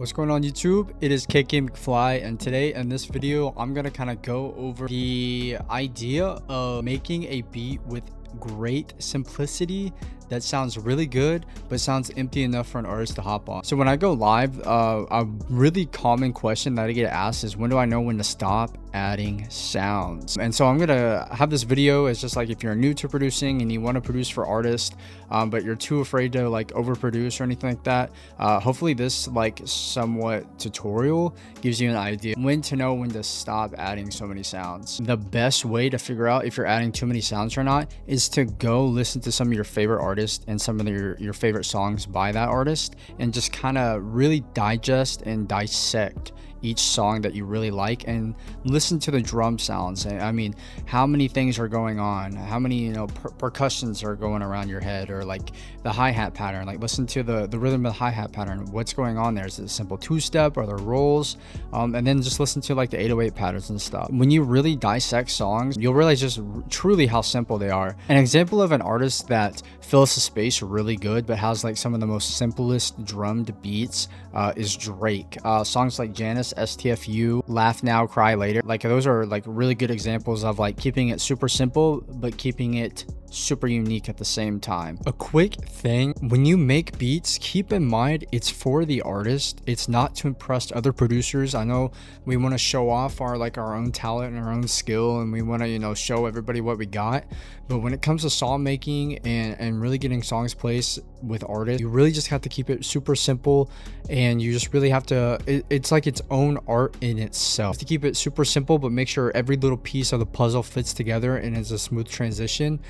What's going on YouTube? It is McFly, and today in this video I'm gonna kind of go over the idea of making a beat with great simplicity that sounds really good but sounds empty enough for an artist to hop on. So when I go live, a really common question that I get asked is, when do I know when to stop adding sounds? And so I'm gonna have this video as just like, if you're new to producing and you want to produce for artists, but you're too afraid to like overproduce or anything like that, hopefully this like somewhat tutorial gives you an idea when to know when to stop adding so many sounds. The best way to figure out if you're adding too many sounds or not is to go listen to some of your favorite artists and some of your favorite songs by that artist, and just kind of really digest and dissect each song that you really like, and listen to the drum sounds. I mean, how many things are going on, how many percussions are going around your head, or like the hi-hat pattern. Like, listen to the rhythm of the hi-hat pattern. What's going on there? Is it a simple two-step? Are there rolls? And then just listen to like the 808 patterns and stuff. When you really dissect songs, you'll realize just truly how simple they are. An example of an artist that fills the space really good but has like some of the most simplest drummed beats is Drake. Songs like Janice, STFU, Laugh Now, Cry Later, like those are like really good examples of like keeping it super simple but keeping it super unique at the same time. A quick thing, when you make beats, keep in mind it's for the artist. It's not to impress other producers. I know we want to show off our own talent and our own skill, and we want to show everybody what we got, but when it comes to song making and really getting songs placed with artists, you really just have to keep it super simple, and you just really have to, it's like its own art in itself. To keep it super simple but make sure every little piece of the puzzle fits together and is a smooth transition.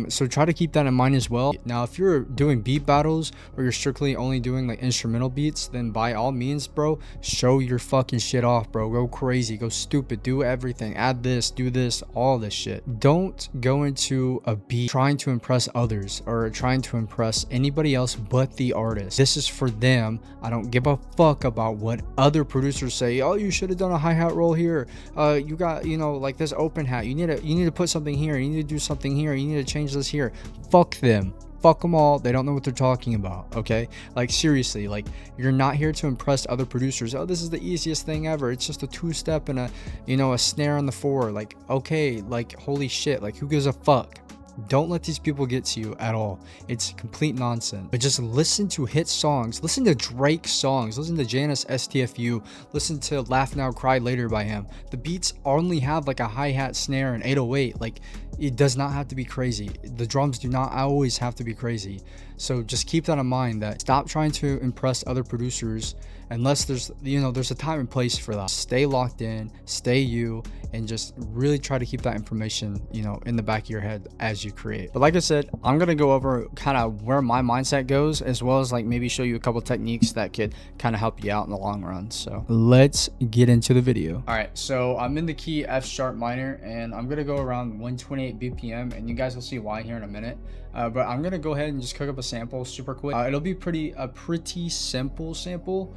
So try to keep that in mind as well. Now, if you're doing beat battles or you're strictly only doing like instrumental beats, then by all means, bro, show your fucking shit off, bro. Go crazy, go stupid, do everything, add this, do this, all this shit. Don't go into a beat trying to impress others or trying to impress anybody else but the artist. This is for them. I don't give a fuck about what other producers say. Oh, you should have done a hi-hat roll here. You got, like this open hat. You need to put something here. You need to do something here. You need to change this here. Fuck them. Fuck them all. They don't know what they're talking about. Okay, like seriously, like you're not here to impress other producers. Oh, this is the easiest thing ever. It's just a two-step and a snare on the four. Like, okay, like holy shit, like who gives a fuck? Don't let these people get to you at all. It's complete nonsense. But just listen to hit songs. Listen to Drake songs. Listen to Janice, STFU. Listen to Laugh Now, Cry Later by him. The beats only have like a hi-hat, snare, and 808. Like, it does not have to be crazy. The drums do not always have to be crazy. So just keep that in mind, that stop trying to impress other producers unless there's a time and place for that. Stay locked in, stay you, and just really try to keep that information in the back of your head as you create. But like I said, I'm gonna go over kind of where my mindset goes, as well as like maybe show you a couple techniques that could kind of help you out in the long run. So let's get into the video. All right, so I'm in the key F sharp minor, and I'm gonna go around 128 BPM, and you guys will see why here in a minute. But I'm gonna go ahead and just cook up a sample super quick. It'll be a pretty simple sample,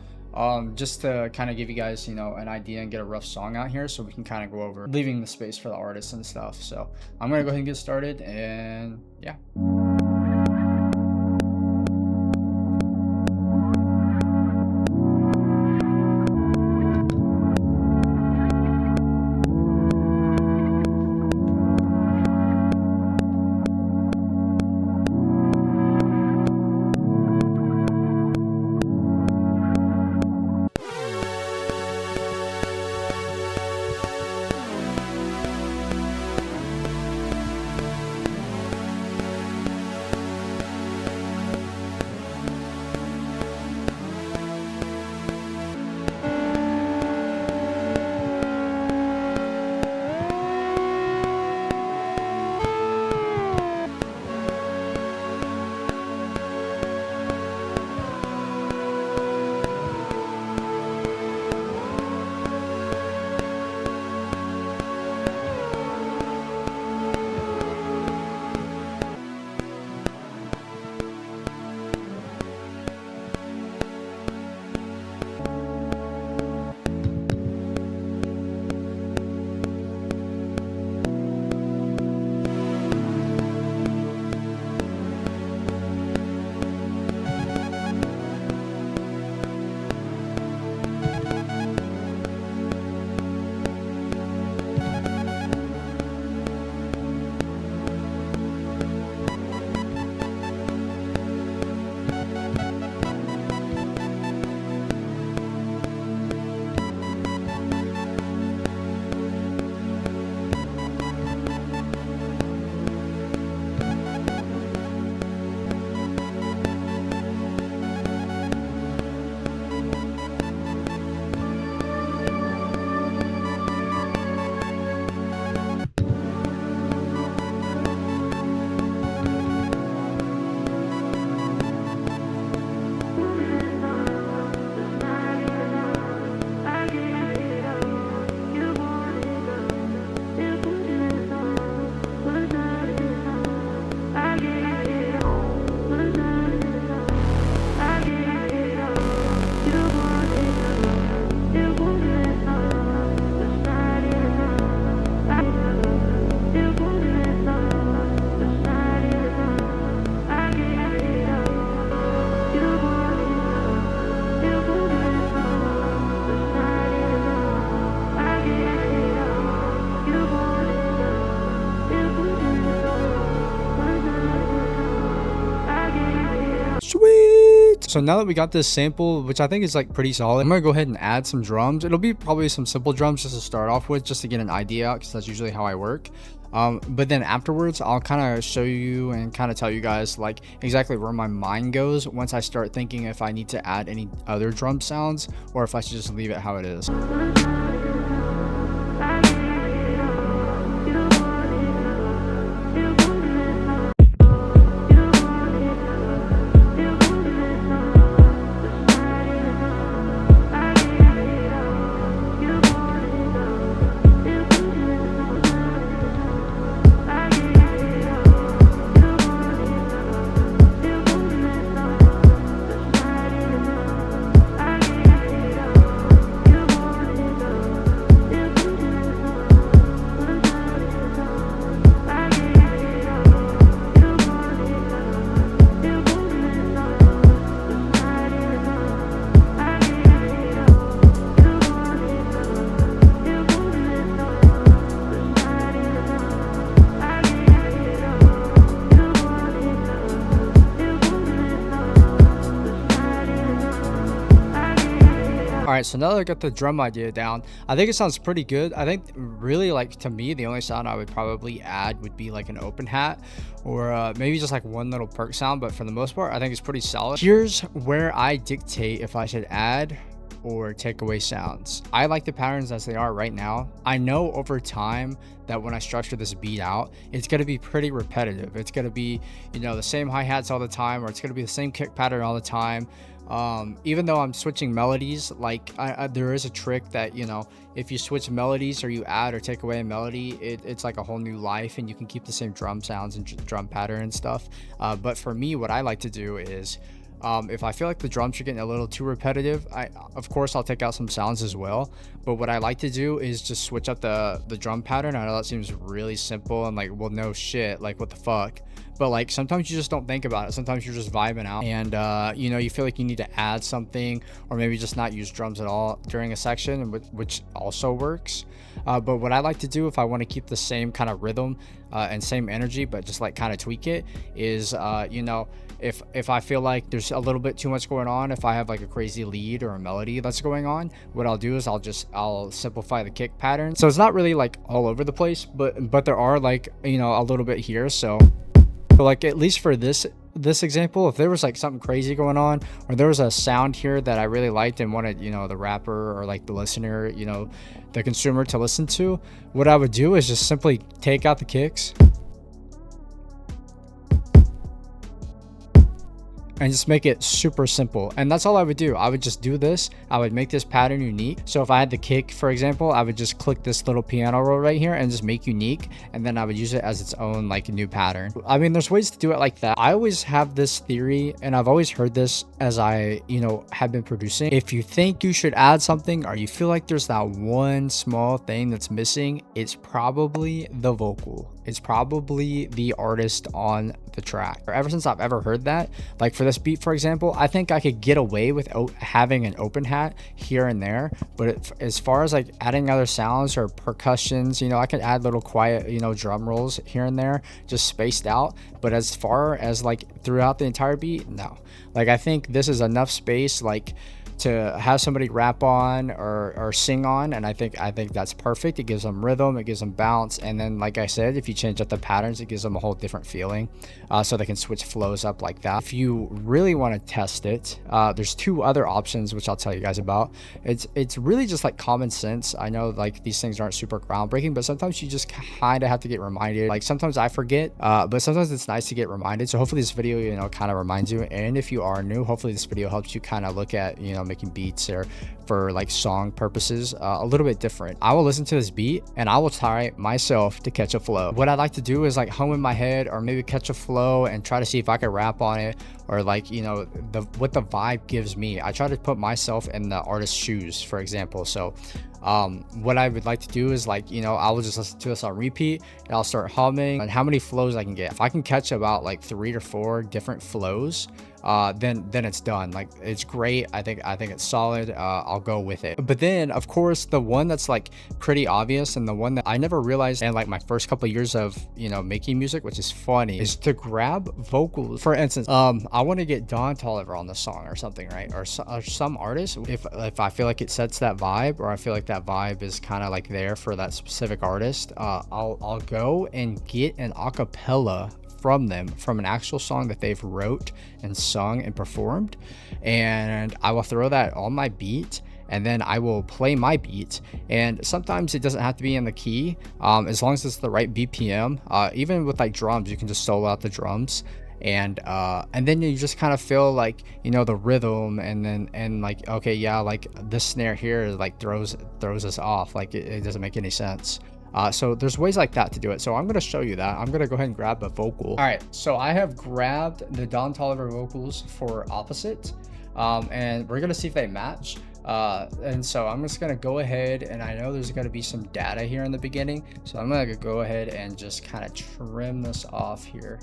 just to kind of give you guys an idea and get a rough song out here, so we can kind of go over leaving the space for the artists and stuff. So I'm gonna go ahead and get started, and yeah. So now that we got this sample, which I think is like pretty solid, I'm gonna go ahead and add some drums. It'll be probably some simple drums just to start off with, just to get an idea out, because that's usually how I work. But then afterwards, I'll kind of show you and kind of tell you guys like exactly where my mind goes once I start thinking if I need to add any other drum sounds or if I should just leave it how it is. Alright, so now that I got the drum idea down, I think it sounds pretty good. I think really, like, to me, the only sound I would probably add would be like an open hat or maybe just like one little perk sound, but for the most part I think it's pretty solid. Here's where I dictate if I should add or take away sounds. I like the patterns as they are right now. I know over time that when I structure this beat out, it's going to be pretty repetitive. It's going to be, you know, the same hi-hats all the time, or it's going to be the same kick pattern all the time. Even though I'm switching melodies, like there is a trick that, you know, if you switch melodies or you add or take away a melody, it's like a whole new life, and you can keep the same drum sounds and drum pattern and stuff. But for me, what I like to do is, if I feel like the drums are getting a little too repetitive, of course I'll take out some sounds as well. But what I like to do is just switch up the drum pattern. I know that seems really simple and like, well, no shit, like what the fuck. But like sometimes you just don't think about it. Sometimes you're just vibing out and you know, you feel like you need to add something, or maybe just not use drums at all during a section, which also works. But what I like to do if I want to keep the same kind of rhythm and same energy, but just like kind of tweak it, is you know, if I feel like there's a little bit too much going on, if I have like a crazy lead or a melody that's going on, what I'll do is I'll simplify the kick pattern. So it's not really like all over the place, but there are like, you know, a little bit here. So like at least for this example, if there was like something crazy going on, or there was a sound here that I really liked and wanted, you know, the rapper or like the listener, you know, the consumer to listen to, what I would do is just simply take out the kicks and just make it super simple. And that's all I would do. I would just do this. I would make this pattern unique. So if I had the kick, for example, I would just click this little piano roll right here and just make unique, and then I would use it as its own like new pattern. I mean, there's ways to do it like that. I always have this theory, and I've always heard this as I, you know, have been producing. If you think you should add something, or you feel like there's that one small thing that's missing, it's probably the vocal. It's probably the artist on the track. Ever since I've ever heard that, like for this beat, for example, I think I could get away with having an open hat here and there, but as far as like adding other sounds or percussions, you know, I could add little quiet, you know, drum rolls here and there, just spaced out. But as far as like throughout the entire beat, no. Like I think this is enough space like to have somebody rap on or sing on, and I think that's perfect. It gives them rhythm, it gives them bounce, and then like I said, if you change up the patterns, it gives them a whole different feeling, so they can switch flows up like that. If you really want to test it, there's two other options which I'll tell you guys about. It's really just like common sense. I know like these things aren't super groundbreaking, but sometimes you just kind of have to get reminded. Like sometimes I forget, but sometimes it's nice to get reminded. So hopefully this video, you know, kind of reminds you. And if you are new, hopefully this video helps you kind of look at, you know, making beats or for like song purposes a little bit different. I will listen to this beat and I will try myself to catch a flow. What I like to do is like hum in my head, or maybe catch a flow and try to see if I can rap on it, or like, you know, what the vibe gives me. I try to put myself in the artist's shoes, for example. So what I would like to do is like, you know, I will just listen to this on repeat and I'll start humming and how many flows I can get. If I can catch about like 3 or 4 different flows then it's done. Like, it's great. I think it's solid. I'll go with it. But then of course the one that's like pretty obvious, and the one that I never realized in like my first couple of years of, you know, making music, which is funny, is to grab vocals. For instance, I want to get Don Toliver on the song or something, right? Or some artist. If I feel like it sets that vibe, or I feel like that vibe is kind of like there for that specific artist, I'll go and get an acapella from them, from an actual song that they've wrote and sung and performed, and I will throw that on my beat, and then I will play my beat. And sometimes it doesn't have to be in the key, as long as it's the right BPM. Even with like drums, you can just solo out the drums, and then you just kind of feel like, you know, the rhythm, and like, okay, yeah, like this snare here like throws us off, like it doesn't make any sense. So there's ways like that to do it. So I'm going to show you that. I'm going to go ahead and grab a vocal. All right, so I have grabbed the Don Toliver vocals for Opposite, and we're going to see if they match. And so I'm just going to go ahead, and I know there's going to be some data here in the beginning, so I'm going to go ahead and just kind of trim this off here,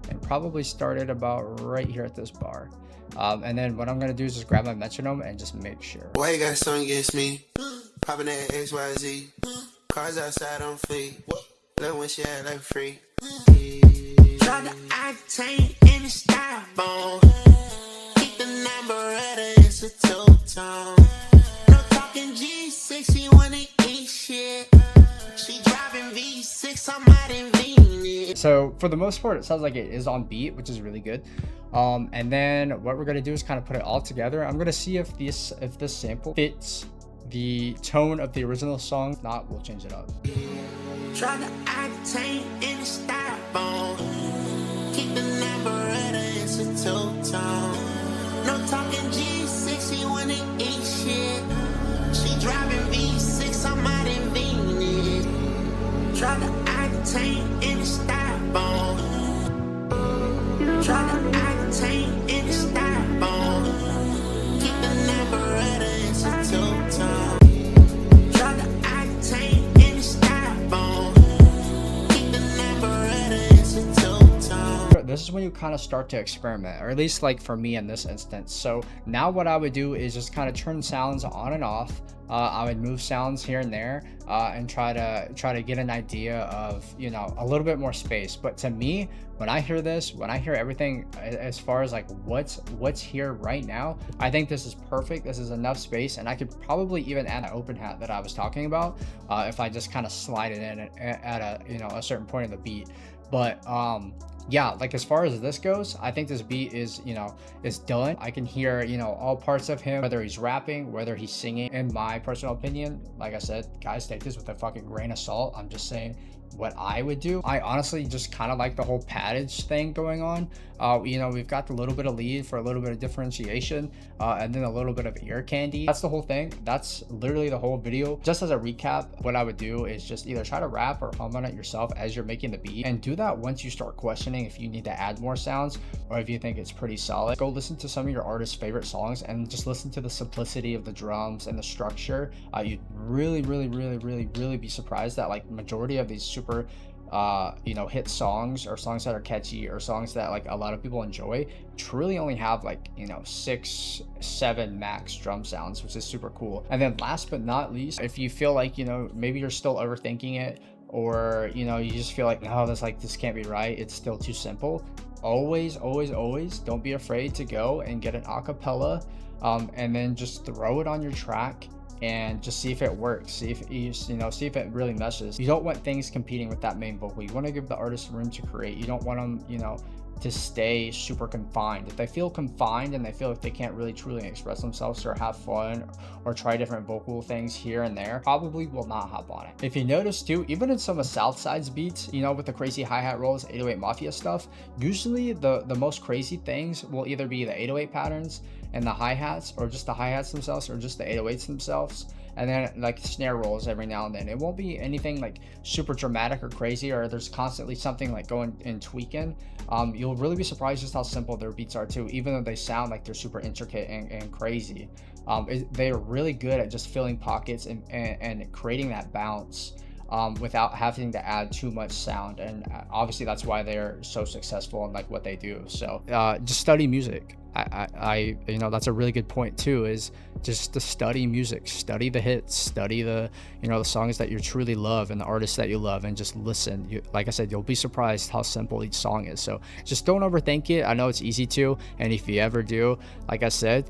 and probably start it about right here at this bar. And then what I'm going to do is just grab my metronome and just make sure. Why you got something against me? Popping that XYZ. Cars outside on fleek. Love when she had like free. Try the octane in the styrofoam. Keep the number at her, it's a two-tone. No talking G6, she wanna eat shit. She driving V6, I'm out in Venus. So for the most part, it sounds like it is on beat, which is really good. And then what we're gonna do is kind of put it all together. I'm gonna see if this sample fits the tone of the original song. If not, we'll change it up. Try the octane in the styrofoam. Keep the number at her, it's a two-tone. No talking G6, she wanna eat shit. She driving V6, I'm out in Venus. Try the octane in the styrofoam. Try the octane in the styrofoam. Keep the number at her, it's a two-tone. Try the octane in the styrofoam. Keep the number at her, it's a two-tone. This is when you kind of start to experiment, or at least like for me in this instance. So now what I would do is just kind of turn sounds on and off. I would move sounds here and there, and try to get an idea of, you know, a little bit more space. But to me, when I hear this, when I hear everything as far as like what's here right now, I think this is perfect. This is enough space, and I could probably even add an open hat that I was talking about, if I just kind of slide it in at a, you know, a certain point of the beat. But yeah, like as far as this goes, I think this beat is, you know, is done. I can hear, you know, all parts of him, whether he's rapping, whether he's singing. In my personal opinion, like I said, guys, take this with a fucking grain of salt. I'm just saying what I would do. I honestly just kind of like the whole paddage thing going on. You know, we've got the little bit of lead for a little bit of differentiation, and then a little bit of ear candy. That's the whole thing. That's literally the whole video. Just as a recap, what I would do is just either try to rap or hum on it yourself as you're making the beat, and do that once you start questioning if you need to add more sounds, or if you think it's pretty solid. Go listen to some of your artist's favorite songs and just listen to the simplicity of the drums and the structure. You'd really be surprised that like majority of these super you know, hit songs, or songs that are catchy, or songs that like a lot of people enjoy, truly only have like, you know, 6-7 max drum sounds, which is super cool. And then last but not least, if you feel like, you know, maybe you're still overthinking it, or, you know, you just feel like, no, this can't be right, it's still too simple, always don't be afraid to go and get an acapella, and then just throw it on your track and just see if it works, see if see if it really meshes. You don't want things competing with that main vocal. You want to give the artist room to create. You don't want them, you know, to stay super confined. If they feel confined and they feel like they can't really truly express themselves or have fun or try different vocal things here and there, probably will not hop on it. If you notice too, even in some of Southside's beats, you know, with the crazy hi-hat rolls, 808 Mafia stuff, usually the most crazy things will either be the 808 patterns and the hi-hats, or just the hi-hats themselves, or just the 808s themselves, and then like snare rolls every now and then. It won't be anything like super dramatic or crazy, or there's constantly something like going and tweaking. You'll really be surprised just how simple their beats are too, even though they sound like they're super intricate and crazy. They're really good at just filling pockets and creating that bounce without having to add too much sound. And obviously that's why they're so successful in like what they do. So just study music. I you know, that's a really good point too, is just to study music, study the hits, study the, you know, the songs that you truly love and the artists that you love, and just listen. Like I said, you'll be surprised how simple each song is. So just don't overthink it. I know it's easy to, and if you ever do, like I said,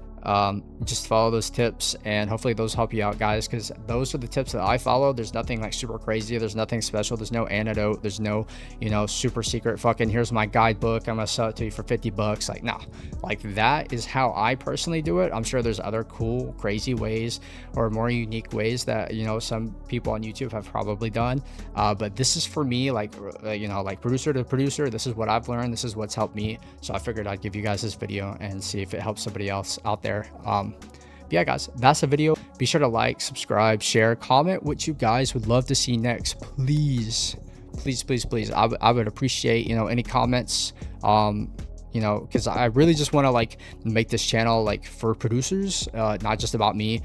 just follow those tips, and hopefully those help you out, guys, because those are the tips that I follow. There's nothing like super crazy, there's nothing special, there's no antidote, there's no, you know, super secret fucking here's my guidebook, I'm gonna sell it to you for 50 bucks. Like, nah, like that is how I personally do it. I'm sure there's other cool crazy ways or more unique ways that, you know, some people on YouTube have probably done, but this is for me, like, you know, like producer to producer, this is what I've learned, this is what's helped me. So I figured I'd give you guys this video and see if it helps somebody else out there. Yeah, guys, that's the video. Be sure to like, subscribe, share, comment what you guys would love to see next. Please I would appreciate, you know, any comments, you know, because I really just want to like make this channel like for producers, not just about me.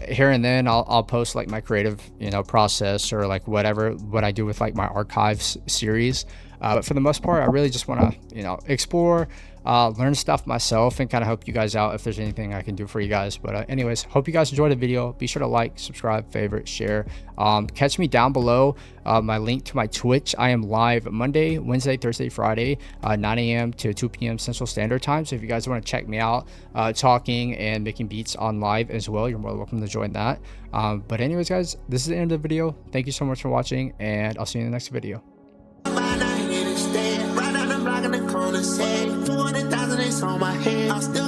Here and then I'll post like my creative, you know, process, or like what I do with like my archives series, but for the most part I really just want to, you know, explore, learn stuff myself, and kind of help you guys out if there's anything I can do for you guys. But anyways, hope you guys enjoyed the video. Be sure to like, subscribe, favorite, share. Catch me down below, my link to my Twitch. I am live Monday, Wednesday, Thursday, Friday, 9 a.m. to 2 p.m. Central Standard Time. So if you guys want to check me out, talking and making beats on live as well, you're more than welcome to join that. But anyways, guys, this is the end of the video. Thank you so much for watching, and I'll see you in the next video. Right out the block in the corner, say 200,000 is on my head. I'm still